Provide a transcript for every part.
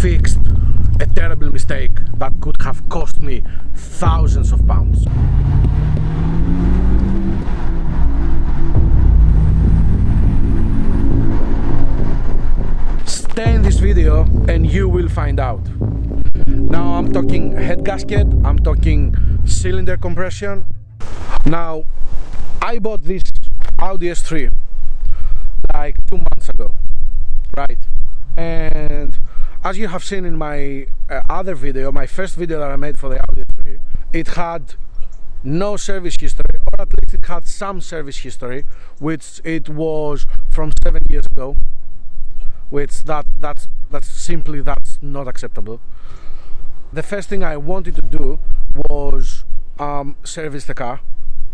fixed a terrible mistake that could have cost me thousands of pounds. Stay in this video and you will find out. Now I'm talking head gasket, I'm talking cylinder compression. Now I bought this Audi S3 like 2 months ago, right? And as you have seen in my other video, my first video that I made for the Audi S3, it had no service history, or at least it had some service history, which it was from 7 years ago, which that's not acceptable. The first thing I wanted to do was service the car,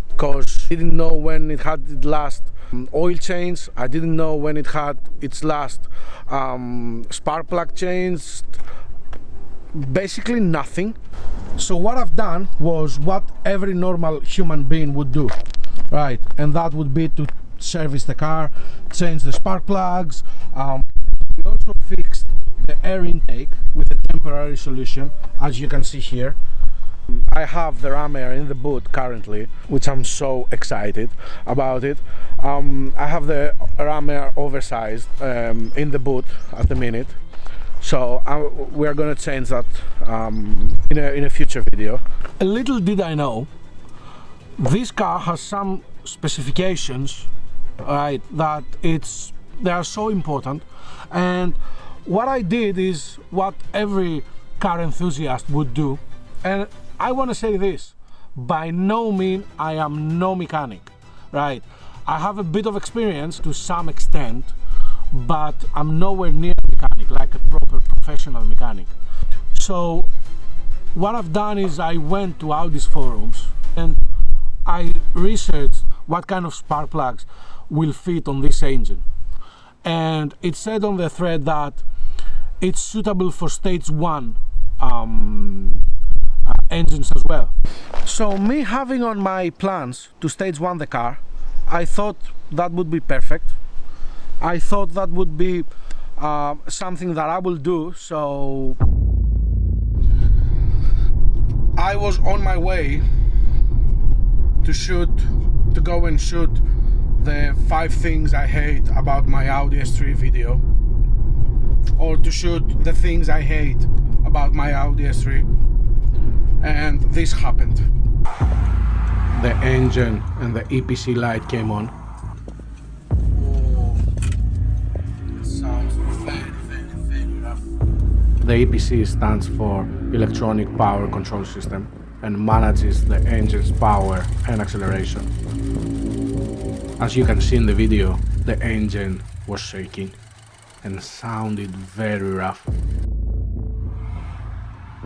because I didn't know when it had its last oil change, I didn't know when it had its last spark plug changed, basically nothing. So what I've done was what every normal human being would do, right? And that would be to service the car, change the spark plugs. We also fixed the air intake with a temporary solution, as you can see here. I have the ram air in the boot currently, which I'm so excited about it. I have the ram air oversized in the boot at the minute, so we're gonna change that in a future video. A little did I know, this car has some specifications, right, that they are so important. And what I did is what every car enthusiast would do, and I want to say this: by no means I am no mechanic, right? I have a bit of experience to some extent, but I'm nowhere near a mechanic, like a proper professional mechanic. So what I've done is I went to Audi's forums and I researched what kind of spark plugs will fit on this engine. And it said on the thread that it's suitable for stage 1 engines as well. So me having on my plans to stage 1 the car, I thought that would be perfect. I thought that would be something that I will do. So I was on my way to go and shoot the 5 things I hate about my Audi S3 video, or to shoot the things I hate about my Audi S3, and this happened. The engine and the EPC light came on. Oh, it sounds very rough. The EPC stands for Electronic Power Control System and manages the engine's power and acceleration. As you can see in the video, the engine was shaking and sounded very rough.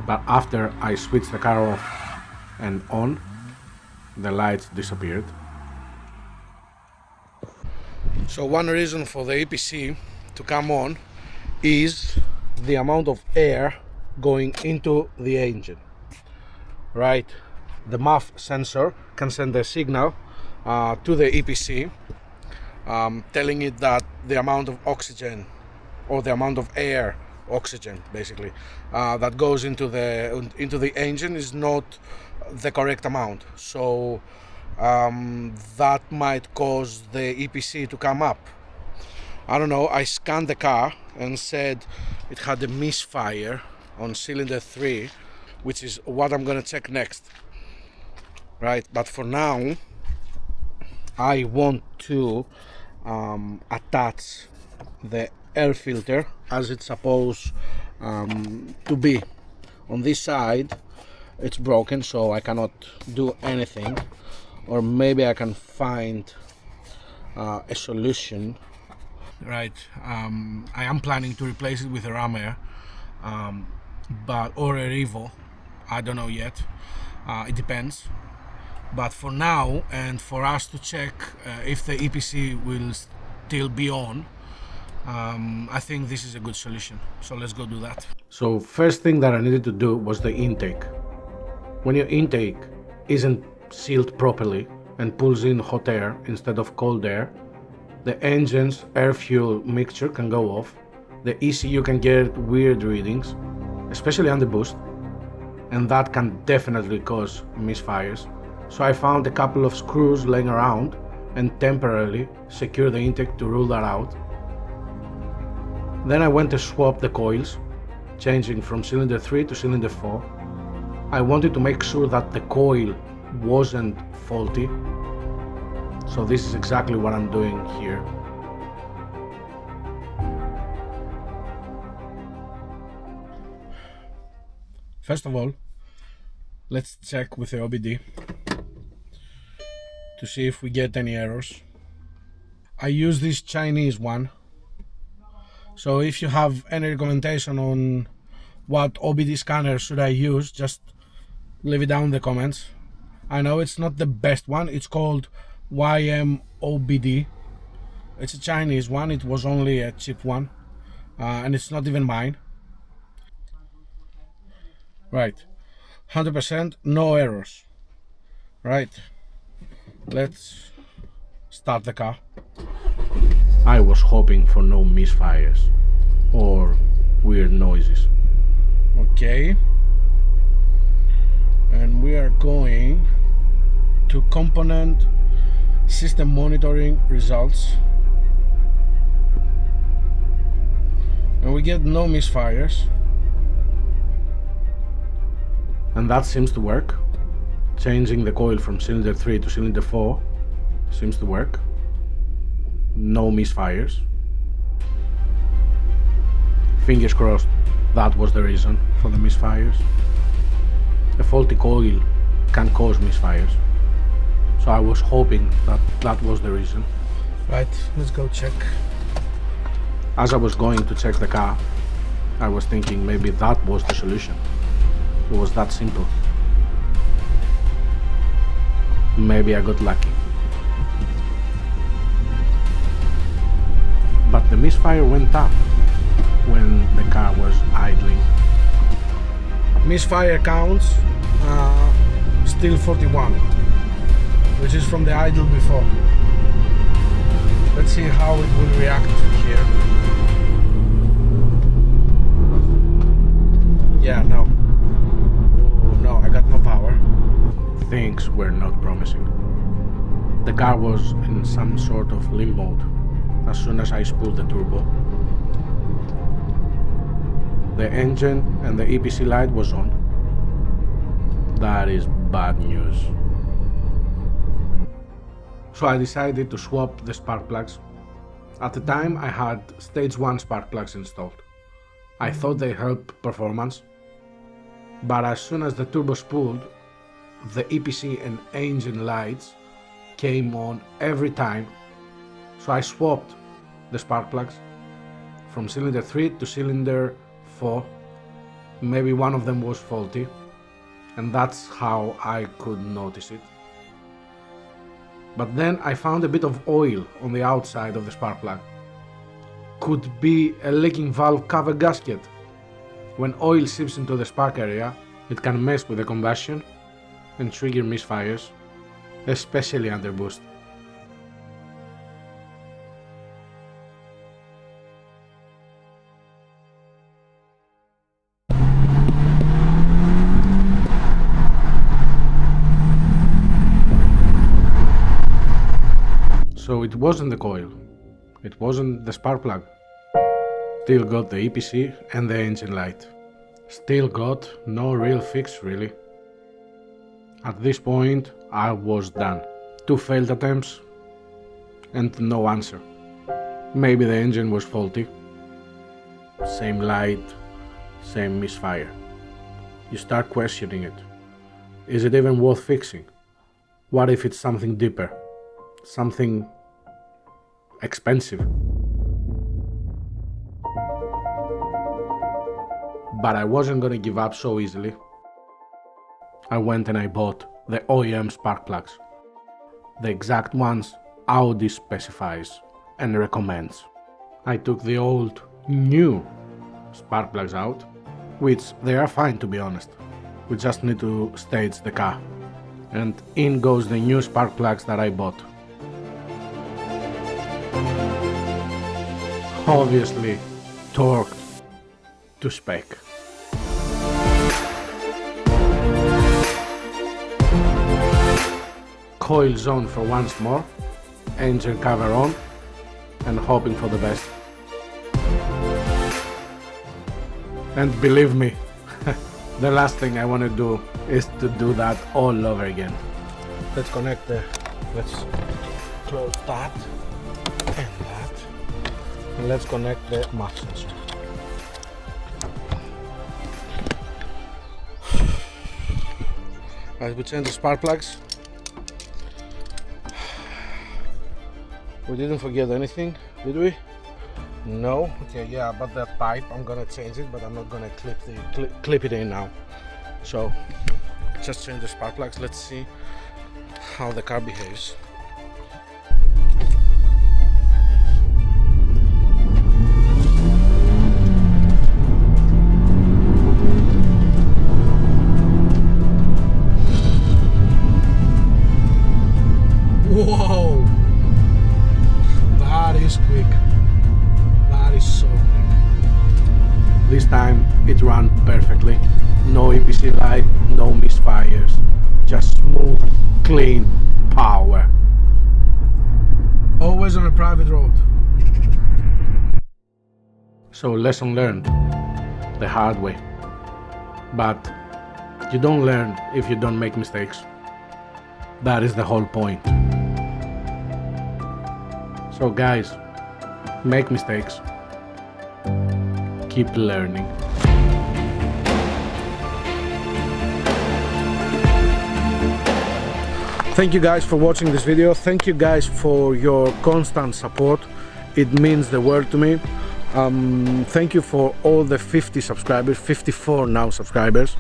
But after I switched the car off and on, the lights disappeared. So one reason for the EPC to come on is the amount of air going into the engine, right? The MAF sensor can send a signal to the EPC, telling it that the amount of oxygen, or the amount of air, oxygen basically, that goes into the engine is not the correct amount. So that might cause the EPC to come up. I don't know, I scanned the car and said it had a misfire on cylinder 3, which is what I'm gonna check next, right? But for now I want to attach the air filter as it's supposed to be. On this side it's broken, so I cannot do anything, or maybe I can find a solution, right? I am planning to replace it with a ram air, or a Revo, I don't know yet, it depends. But for now, and for us to check if the EPC will still be on, I think this is a good solution. So let's go do that. So first thing that I needed to do was the intake. When your intake isn't sealed properly and pulls in hot air instead of cold air, the engine's air-fuel mixture can go off the ECU can get weird readings, especially on the boost, and that can definitely cause misfires. So I found a couple of screws laying around and temporarily secured the intake to rule that out. Then I went to swap the coils, changing from cylinder 3 to cylinder 4. I wanted to make sure that the coil wasn't faulty, so this is exactly what I'm doing here. First of all, let's check with the OBD to see if we get any errors. I use this Chinese one, so if you have any recommendation on what OBD scanner should I use, just leave it down in the comments. I know it's not the best one, it's called YMOBD. It's a Chinese one, it was only a cheap one, and it's not even mine. Right, 100% no errors. Right, let's start the car. I was hoping for no misfires or weird noises. Okay, and we are going to component system monitoring results, and we get no misfires, and that seems to work. Changing the coil from cylinder 3 to cylinder 4 seems to work. No misfires. Fingers crossed that was the reason for the misfires. A faulty coil can cause misfires, so I was hoping that that was the reason. Right, let's go check. As I was going to check the car, I was thinking maybe that was the solution. It was that simple. Maybe I got lucky. But the misfire went up when the car was idling. Misfire counts still 41, which is from the idle before. Let's see how it will react here. Yeah, no. Oh, no, I got no power. Things were not promising. The car was in some sort of limp mode as soon as I spooled the turbo. The engine and the EPC light was on. That is bad news. So I decided to swap the spark plugs. At the time I had stage 1 spark plugs installed. I thought they helped performance, but as soon as the turbo spooled, the EPC and engine lights came on every time, so I swapped the spark plugs from cylinder 3 to cylinder 4. Maybe one of them was faulty, and that's how I could notice it. But then I found a bit of oil on the outside of the spark plug. Could be a leaking valve cover gasket. When oil seeps into the spark area, it can mess with the combustion and trigger misfires, especially under boost. So it wasn't the coil, it wasn't the spark plug. Still got the EPC and the engine light. Still got no real fix really. At this point I was done. 2 failed attempts and no answer. Maybe the engine was faulty. Same light, same misfire. You start questioning it. Is it even worth fixing? What if it's something deeper? Something expensive? But I wasn't gonna give up so easily. I went and I bought the OEM spark plugs, the exact ones Audi specifies and recommends. I took the old, new spark plugs out, which they are fine to be honest. We just need to stage the car. And in goes the new spark plugs that I bought. Obviously, torqued to spec. Coils on for once more, engine cover on, and hoping for the best. And believe me, the last thing I want to do is to do that all over again. Let's connect let's close that and that, and let's connect the map sensor. As we change the spark plugs, we didn't forget anything, did we? No. Okay, yeah, but that pipe, I'm gonna change it, but I'm not gonna clip it in now. So just change the spark plugs. Let's see how the car behaves. Whoa, that is quick. That is so quick. This time it ran perfectly. No EPC light, no misfires. Just smooth, clean power. Always on a private road. So lesson learned the hard way. But you don't learn if you don't make mistakes. That is the whole point. So guys, make mistakes. Keep learning. Thank you guys for watching this video. Thank you guys for your constant support. It means the world to me. Thank you for all the 50 subscribers, 54 now subscribers.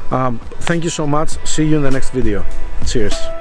Thank you so much. See you in the next video. Cheers.